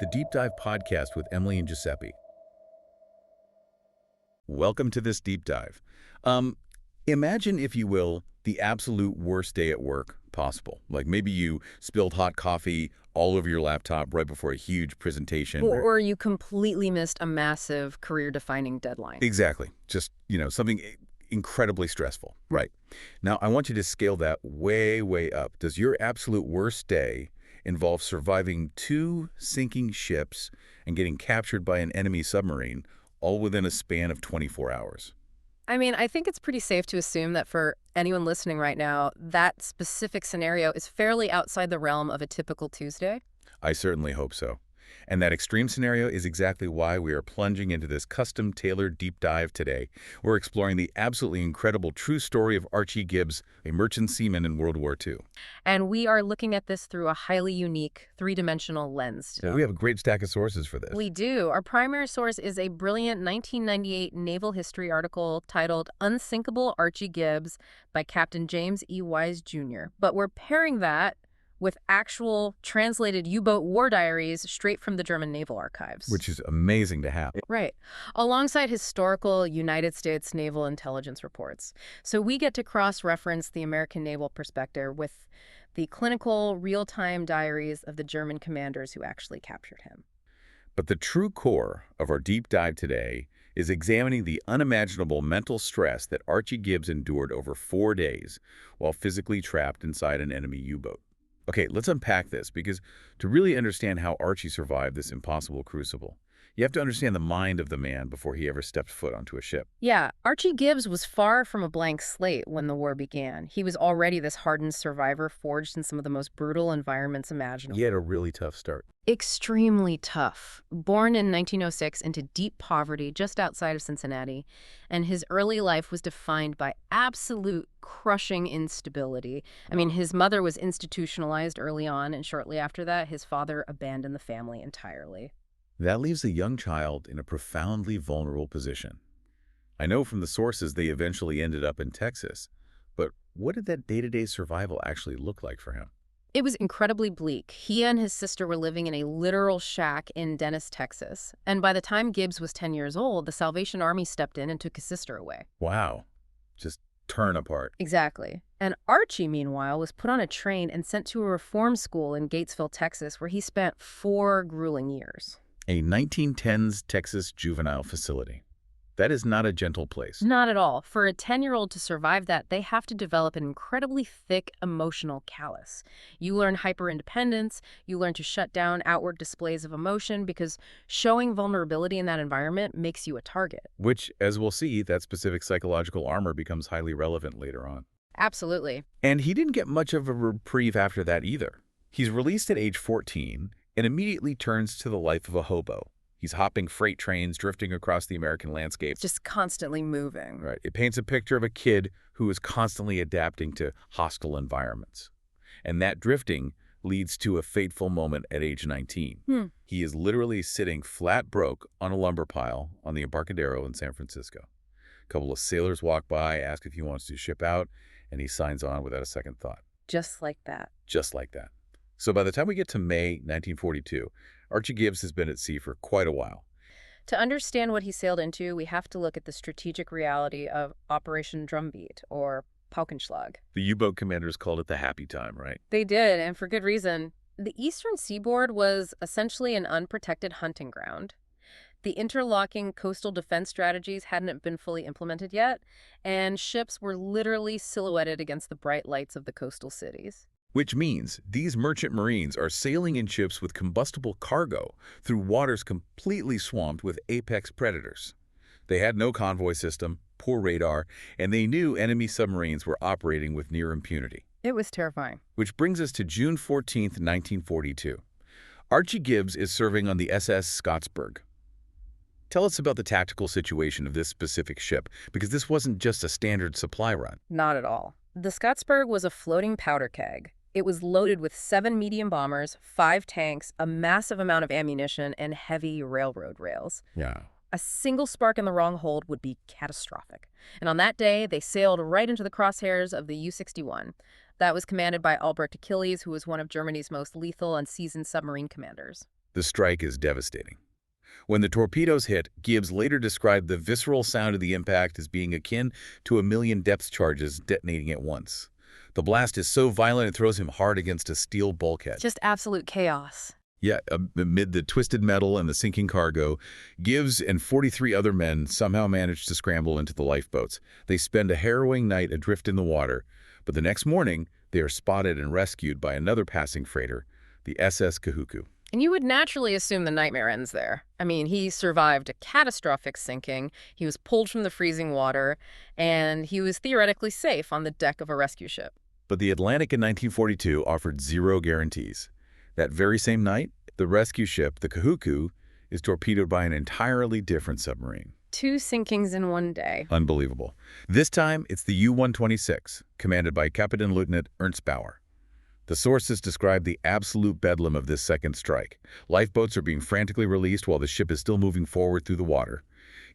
the Deep Dive podcast with Emily and Giuseppe. Welcome to this deep dive. Imagine, if you will, the absolute worst day at work possible. Like maybe you spilled hot coffee all over your laptop right before a huge presentation. Or you completely missed a massive career-defining deadline. Exactly. Just, something incredibly stressful. Right. Now, I want you to scale that way, way up. Does your absolute worst day involve surviving 2 sinking ships and getting captured by an enemy submarine, all within a span of 24 hours? I mean, I think it's pretty safe to assume that for anyone listening right now, that specific scenario is fairly outside the realm of a typical Tuesday. I certainly hope so. And that extreme scenario is exactly why we are plunging into this custom-tailored deep dive today. We're exploring the absolutely incredible true story of Archie Gibbs, a merchant seaman in World War II. And we are looking at this through a highly unique, three-dimensional lens. We have a great stack of sources for this. We do. Our primary source is a brilliant 1998 naval history article titled Unsinkable Archie Gibbs by Captain James E. Wise, Jr. But we're pairing that with actual translated U-boat war diaries straight from the German Naval Archives. Which is amazing to have. Right. Alongside historical United States naval intelligence reports. So we get to cross-reference the American naval perspective with the clinical, real-time diaries of the German commanders who actually captured him. But the true core of our deep dive today is examining the unimaginable mental stress that Archie Gibbs endured over 4 days while physically trapped inside an enemy U-boat. Okay, let's unpack this, because to really understand how Archie survived this impossible crucible, you have to understand the mind of the man before he ever stepped foot onto a ship. Yeah, Archie Gibbs was far from a blank slate when the war began. He was already this hardened survivor forged in some of the most brutal environments imaginable. He had a really tough start. Extremely tough. Born in 1906 into deep poverty just outside of Cincinnati, and his early life was defined by absolute crushing instability. I mean, his mother was institutionalized early on, and shortly after that, his father abandoned the family entirely. That leaves a young child in a profoundly vulnerable position. I know from the sources they eventually ended up in Texas, but what did that day-to-day survival actually look like for him? It was incredibly bleak. He and his sister were living in a literal shack in Dennis, Texas. And by the time Gibbs was 10 years old, the Salvation Army stepped in and took his sister away. Wow. Just torn apart. Exactly. And Archie, meanwhile, was put on a train and sent to a reform school in Gatesville, Texas, where he spent 4 grueling years. A 1910s Texas juvenile facility. That is not a gentle place. Not at all. For a 10-year-old to survive that, they have to develop an incredibly thick emotional callus. You learn hyper-independence, you learn to shut down outward displays of emotion, because showing vulnerability in that environment makes you a target. Which, as we'll see, that specific psychological armor becomes highly relevant later on. Absolutely. And he didn't get much of a reprieve after that either. He's released at age 14 and immediately turns to the life of a hobo. He's hopping freight trains, drifting across the American landscape. Just constantly moving. Right. It paints a picture of a kid who is constantly adapting to hostile environments. And that drifting leads to a fateful moment at age 19. He is literally sitting flat broke on a lumber pile on the Embarcadero in San Francisco. A couple of sailors walk by, ask if he wants to ship out, and he signs on without a second thought. Just like that. Just like that. So by the time we get to May 1942, Archie Gibbs has been at sea for quite a while. To understand what he sailed into, we have to look at the strategic reality of Operation Drumbeat, or Paukenschlag. The U-boat commanders called it the happy time, right? They did, and for good reason. The eastern seaboard was essentially an unprotected hunting ground. The interlocking coastal defense strategies hadn't been fully implemented yet, and ships were literally silhouetted against the bright lights of the coastal cities. Which means these merchant marines are sailing in ships with combustible cargo through waters completely swamped with apex predators. They had no convoy system, poor radar, and they knew enemy submarines were operating with near impunity. It was terrifying. Which brings us to June 14th, 1942. Archie Gibbs is serving on the SS Scottsburg. Tell us about the tactical situation of this specific ship, because this wasn't just a standard supply run. Not at all. The Scottsburg was a floating powder keg. It was loaded with 7 medium bombers, 5 tanks, a massive amount of ammunition, and heavy railroad rails. Yeah. A single spark in the wrong hold would be catastrophic. And on that day, they sailed right into the crosshairs of the U-61. That was commanded by Albrecht Achilles, who was one of Germany's most lethal and seasoned submarine commanders. The strike is devastating. When the torpedoes hit, Gibbs later described the visceral sound of the impact as being akin to a million depth charges detonating at once. The blast is so violent it throws him hard against a steel bulkhead. Just absolute chaos. Yeah, amid the twisted metal and the sinking cargo, Gibbs and 43 other men somehow manage to scramble into the lifeboats. They spend a harrowing night adrift in the water, but the next morning, they are spotted and rescued by another passing freighter, the SS Kahuku. And you would naturally assume the nightmare ends there. I mean, he survived a catastrophic sinking, he was pulled from the freezing water, and he was theoretically safe on the deck of a rescue ship. But the Atlantic in 1942 offered zero guarantees. That very same night, the rescue ship, the Kahuku, is torpedoed by an entirely different submarine. 2 sinkings in one day. Unbelievable. This time, it's the U-126, commanded by Captain Lieutenant Ernst Bauer. The sources describe the absolute bedlam of this second strike. Lifeboats are being frantically released while the ship is still moving forward through the water.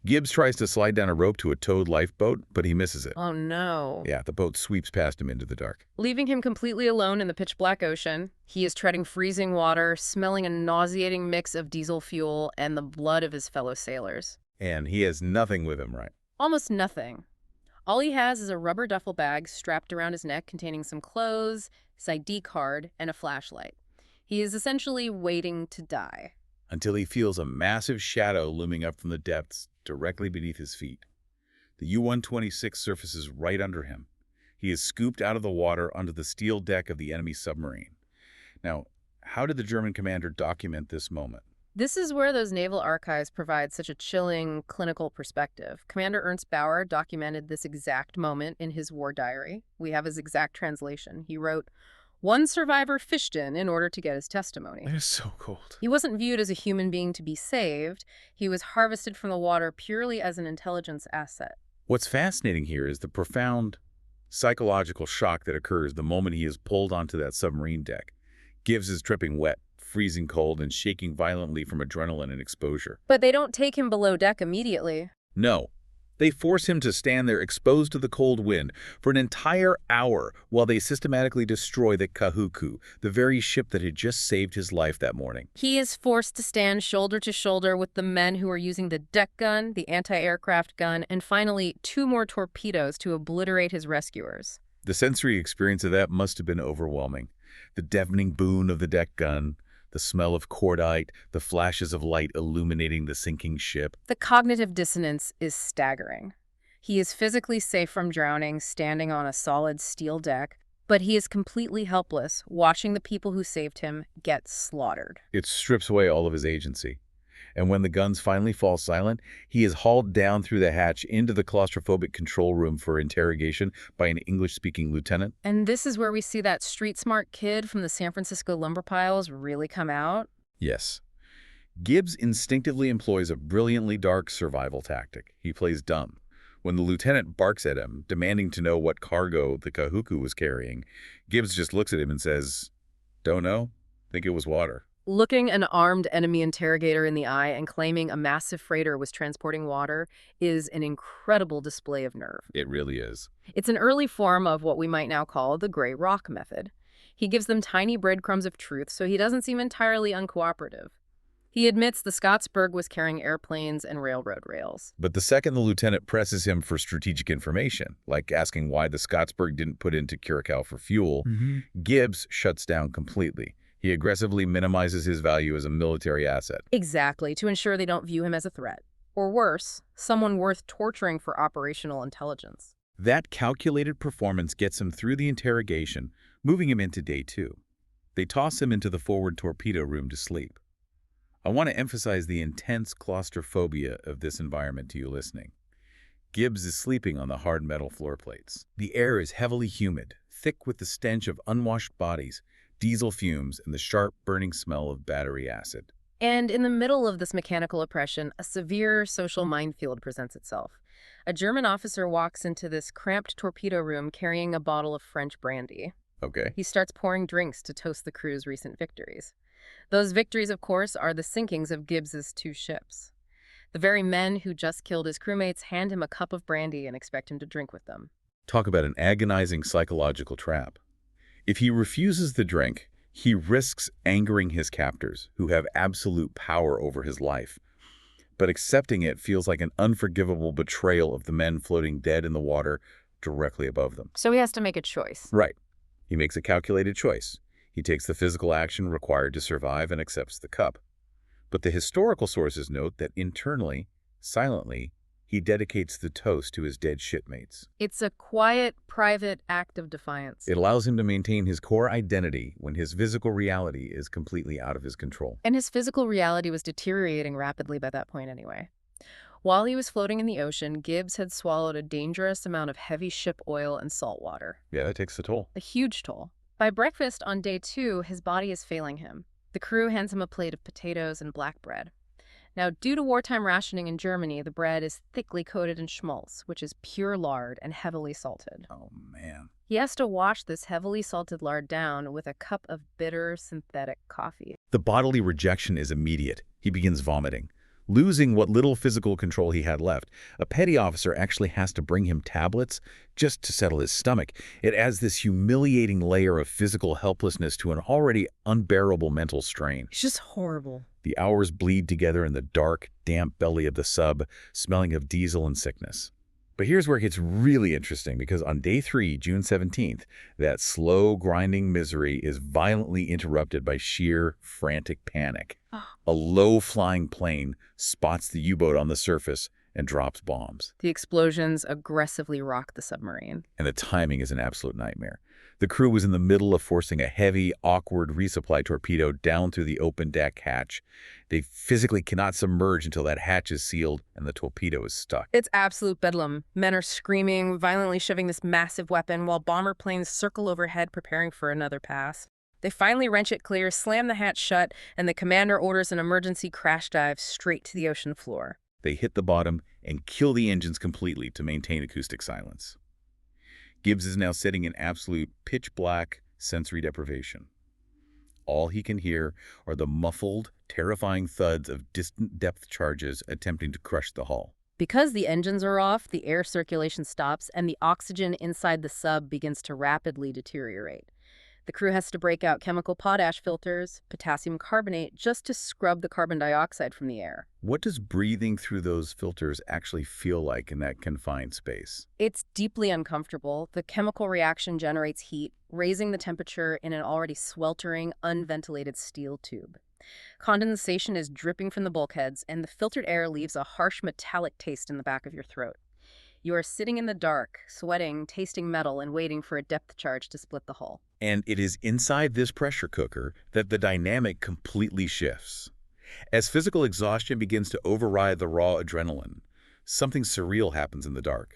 Gibbs tries to slide down a rope to a towed lifeboat, but he misses it. Oh, no. Yeah, the boat sweeps past him into the dark. Leaving him completely alone in the pitch-black ocean, he is treading freezing water, smelling a nauseating mix of diesel fuel and the blood of his fellow sailors. And he has nothing with him, right? Almost nothing. All he has is a rubber duffel bag strapped around his neck containing some clothes, his ID card, and a flashlight. He is essentially waiting to die. Until he feels a massive shadow looming up from the depths directly beneath his feet. The U-126 surfaces right under him. He is scooped out of the water onto the steel deck of the enemy submarine. Now, how did the German commander document this moment? This is where those naval archives provide such a chilling, clinical perspective. Commander Ernst Bauer documented this exact moment in his war diary. We have his exact translation. He wrote, "One survivor fished in order to get his testimony." That is so cold. He wasn't viewed as a human being to be saved. He was harvested from the water purely as an intelligence asset. What's fascinating here is the profound psychological shock that occurs the moment he is pulled onto that submarine deck. Gibbs is dripping wet, freezing cold, and shaking violently from adrenaline and exposure. But they don't take him below deck immediately. No. They force him to stand there exposed to the cold wind for an entire hour while they systematically destroy the Kahuku, the very ship that had just saved his life that morning. He is forced to stand shoulder to shoulder with the men who are using the deck gun, the anti-aircraft gun, and finally 2 more torpedoes to obliterate his rescuers. The sensory experience of that must have been overwhelming. The deafening boom of the deck gun, the smell of cordite, the flashes of light illuminating the sinking ship. The cognitive dissonance is staggering. He is physically safe from drowning, standing on a solid steel deck, but he is completely helpless, watching the people who saved him get slaughtered. It strips away all of his agency. And when the guns finally fall silent, he is hauled down through the hatch into the claustrophobic control room for interrogation by an English-speaking lieutenant. And this is where we see that street-smart kid from the San Francisco lumber piles really come out. Yes. Gibbs instinctively employs a brilliantly dark survival tactic. He plays dumb. When the lieutenant barks at him, demanding to know what cargo the Kahuku was carrying, Gibbs just looks at him and says, "Don't know. Think it was water." Looking an armed enemy interrogator in the eye and claiming a massive freighter was transporting water is an incredible display of nerve. It really is. It's an early form of what we might now call the gray rock method. He gives them tiny breadcrumbs of truth, so he doesn't seem entirely uncooperative. He admits the Scottsburg was carrying airplanes and railroad rails. But the second the lieutenant presses him for strategic information, like asking why the Scottsburg didn't put into Curacao for fuel, Gibbs shuts down completely. He aggressively minimizes his value as a military asset. Exactly, to ensure they don't view him as a threat. Or worse, someone worth torturing for operational intelligence. That calculated performance gets him through the interrogation, moving him into day 2. They toss him into the forward torpedo room to sleep. I want to emphasize the intense claustrophobia of this environment to you listening. Gibbs is sleeping on the hard metal floor plates. The air is heavily humid, thick with the stench of unwashed bodies, diesel fumes, and the sharp, burning smell of battery acid. And in the middle of this mechanical oppression, a severe social minefield presents itself. A German officer walks into this cramped torpedo room carrying a bottle of French brandy. Okay. He starts pouring drinks to toast the crew's recent victories. Those victories, of course, are the sinkings of Gibbs's 2 ships. The very men who just killed his crewmates hand him a cup of brandy and expect him to drink with them. Talk about an agonizing psychological trap. If he refuses the drink, He risks angering his captors, who have absolute power over his life. But accepting it feels like an unforgivable betrayal of the men floating dead in the water directly above them. So he has to make a choice. Right. He makes a calculated choice. He takes the physical action required to survive and accepts the cup. But the historical sources note that internally, silently, he dedicates the toast to his dead shipmates. It's a quiet, private act of defiance. It allows him to maintain his core identity when his physical reality is completely out of his control. And his physical reality was deteriorating rapidly by that point anyway. While he was floating in the ocean, Gibbs had swallowed a dangerous amount of heavy ship oil and salt water. Yeah, that takes a toll. A huge toll. By breakfast on day 2, his body is failing him. The crew hands him a plate of potatoes and black bread. Now, due to wartime rationing in Germany, the bread is thickly coated in schmaltz, which is pure lard and heavily salted. Oh, man. He has to wash this heavily salted lard down with a cup of bitter synthetic coffee. The bodily rejection is immediate. He begins vomiting, losing what little physical control he had left. A petty officer actually has to bring him tablets just to settle his stomach. It adds this humiliating layer of physical helplessness to an already unbearable mental strain. It's just horrible. The hours bleed together in the dark, damp belly of the sub, smelling of diesel and sickness. But here's where it gets really interesting, because on day 3, June 17th, that slow, grinding misery is violently interrupted by sheer, frantic panic. A low-flying plane spots the U-boat on the surface and drops bombs. The explosions aggressively rock the submarine. And the timing is an absolute nightmare. The crew was in the middle of forcing a heavy, awkward resupply torpedo down through the open deck hatch. They physically cannot submerge until that hatch is sealed and the torpedo is stuck. It's absolute bedlam. Men are screaming, violently shoving this massive weapon, while bomber planes circle overhead preparing for another pass. They finally wrench it clear, slam the hatch shut, and the commander orders an emergency crash dive straight to the ocean floor. They hit the bottom and kill the engines completely to maintain acoustic silence. Gibbs is now sitting in absolute pitch-black sensory deprivation. All he can hear are the muffled, terrifying thuds of distant depth charges attempting to crush the hull. Because the engines are off, the air circulation stops, and the oxygen inside the sub begins to rapidly deteriorate. The crew has to break out chemical potash filters, potassium carbonate, just to scrub the carbon dioxide from the air. What does breathing through those filters actually feel like in that confined space? It's deeply uncomfortable. The chemical reaction generates heat, raising the temperature in an already sweltering, unventilated steel tube. Condensation is dripping from the bulkheads, and the filtered air leaves a harsh metallic taste in the back of your throat. You are sitting in the dark, sweating, tasting metal, and waiting for a depth charge to split the hull. And it is inside this pressure cooker that the dynamic completely shifts. As physical exhaustion begins to override the raw adrenaline, something surreal happens in the dark.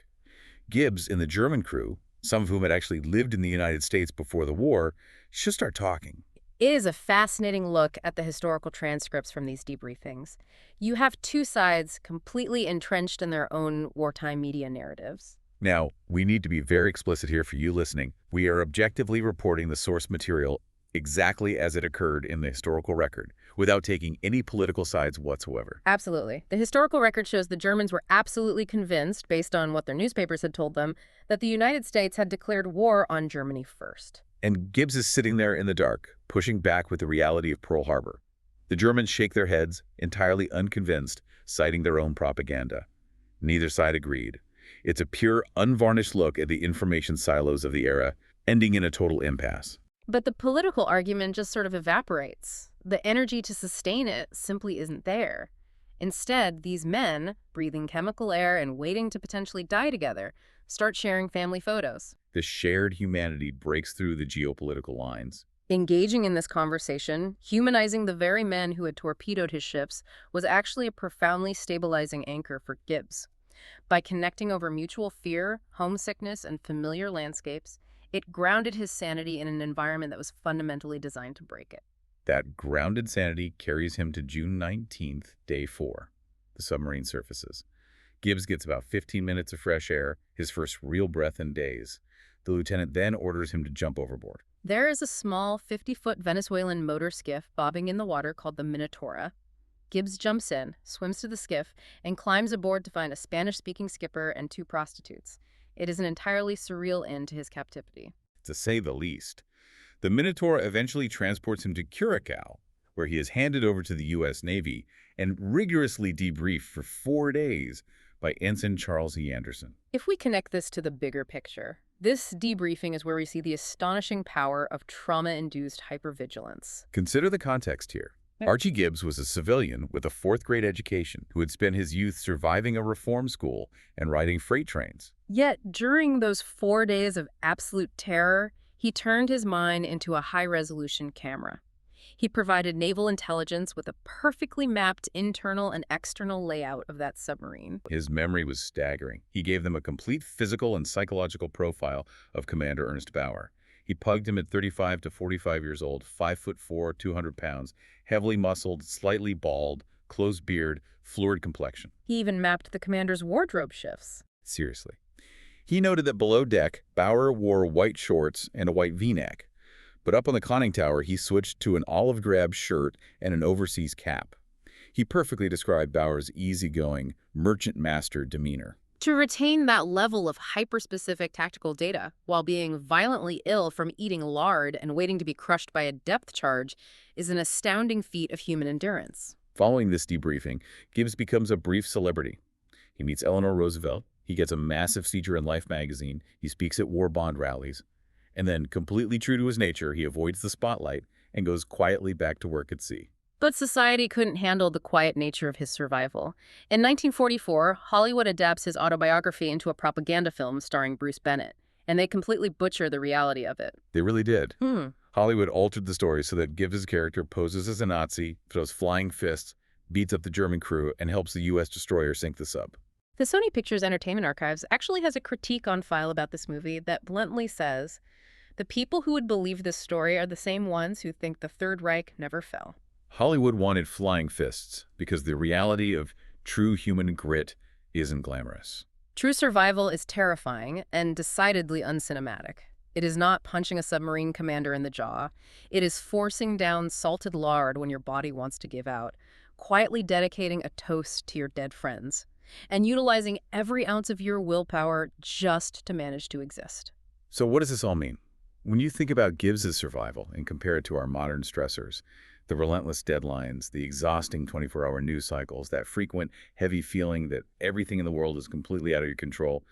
Gibbs and the German crew, some of whom had actually lived in the United States before the war, just start talking. It is a fascinating look at the historical transcripts from these debriefings. You have two sides completely entrenched in their own wartime media narratives. Now, we need to be very explicit here for you listening. We are objectively reporting the source material exactly as it occurred in the historical record, without taking any political sides whatsoever. Absolutely. The historical record shows the Germans were absolutely convinced, based on what their newspapers had told them, that the United States had declared war on Germany first. And Gibbs is sitting there in the dark, pushing back with the reality of Pearl Harbor. The Germans shake their heads, entirely unconvinced, citing their own propaganda. Neither side agreed. It's a pure, unvarnished look at the information silos of the era, ending in a total impasse. But the political argument just sort of evaporates. The energy to sustain it simply isn't there. Instead, these men, breathing chemical air and waiting to potentially die together, start sharing family photos. The shared humanity breaks through the geopolitical lines. Engaging in this conversation, humanizing the very men who had torpedoed his ships, was actually a profoundly stabilizing anchor for Gibbs. By connecting over mutual fear, homesickness, and familiar landscapes, it grounded his sanity in an environment that was fundamentally designed to break it. That grounded sanity carries him to June 19th, day 4. The submarine surfaces. Gibbs gets about 15 minutes of fresh air, his first real breath in days. The lieutenant then orders him to jump overboard. There is a small 50-foot Venezuelan motor skiff bobbing in the water called the Minotaura. Gibbs jumps in, swims to the skiff, and climbs aboard to find a Spanish-speaking skipper and 2 prostitutes. It is an entirely surreal end to his captivity. To say the least. The Minotaur eventually transports him to Curacao, where he is handed over to the U.S. Navy and rigorously debriefed for 4 days by Ensign Charles E. Anderson. If we connect this to the bigger picture, this debriefing is where we see the astonishing power of trauma-induced hypervigilance. Consider the context here. Archie Gibbs was a civilian with a 4th-grade education who had spent his youth surviving a reform school and riding freight trains. Yet, during those 4 days of absolute terror, he turned his mind into a high-resolution camera. He provided naval intelligence with a perfectly mapped internal and external layout of that submarine. His memory was staggering. He gave them a complete physical and psychological profile of Commander Ernest Bauer. He pugged him at 35 to 45 years old, 5'4", 200 pounds, heavily muscled, slightly bald, close beard, florid complexion. He even mapped the commander's wardrobe shifts. Seriously. He noted that below deck, Bauer wore white shorts and a white V-neck. But up on the conning tower, he switched to an olive drab shirt and an overseas cap. He perfectly described Bauer's easygoing, merchant master demeanor. To retain that level of hyper-specific tactical data while being violently ill from eating lard and waiting to be crushed by a depth charge is an astounding feat of human endurance. Following this debriefing, Gibbs becomes a brief celebrity. He meets Eleanor Roosevelt, he gets a massive feature in Life magazine, he speaks at war bond rallies, and then, completely true to his nature, he avoids the spotlight and goes quietly back to work at sea. But society couldn't handle the quiet nature of his survival. In 1944, Hollywood adapts his autobiography into a propaganda film starring Bruce Bennett, and they completely butcher the reality of it. They really did. Hollywood altered the story so that Gibbs' character poses as a Nazi, throws flying fists, beats up the German crew, and helps the U.S. destroyer sink the sub. The Sony Pictures Entertainment Archives actually has a critique on file about this movie that bluntly says, "The people who would believe this story are the same ones who think the Third Reich never fell." Hollywood wanted flying fists because the reality of true human grit isn't glamorous. True survival is terrifying and decidedly uncinematic. It is not punching a submarine commander in the jaw. It is forcing down salted lard when your body wants to give out, quietly dedicating a toast to your dead friends, and utilizing every ounce of your willpower just to manage to exist. So what does this all mean? When you think about Gibbs' survival and compare it to our modern stressors, the relentless deadlines, the exhausting 24-hour news cycles, that frequent, heavy feeling that everything in the world is completely out of your control,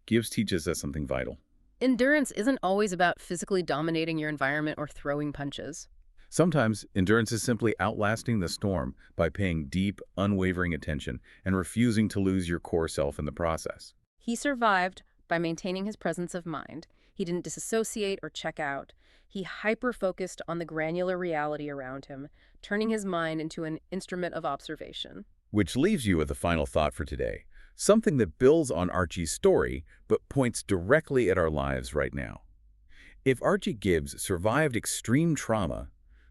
Gibbs teaches us something vital. Endurance isn't always about physically dominating your environment or throwing punches. Sometimes, endurance is simply outlasting the storm by paying deep, unwavering attention and refusing to lose your core self in the process. He survived by maintaining his presence of mind. He didn't disassociate or check out. He hyper-focused on the granular reality around him, turning his mind into an instrument of observation. Which leaves you with a final thought for today, something that builds on Archie's story but points directly at our lives right now. If Archie Gibbs survived extreme trauma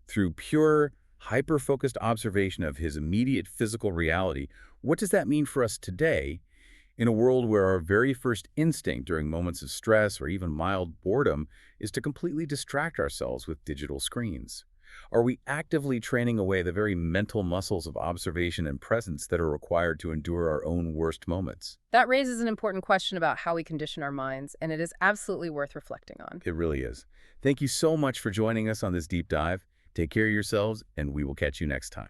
through pure, hyper-focused observation of his immediate physical reality, what does that mean for us today in a world where our very first instinct during moments of stress or even mild boredom is to completely distract ourselves with digital screens? Are we actively training away the very mental muscles of observation and presence that are required to endure our own worst moments? That raises an important question about how we condition our minds, and it is absolutely worth reflecting on. It really is. Thank you so much for joining us on this deep dive. Take care of yourselves, and we will catch you next time.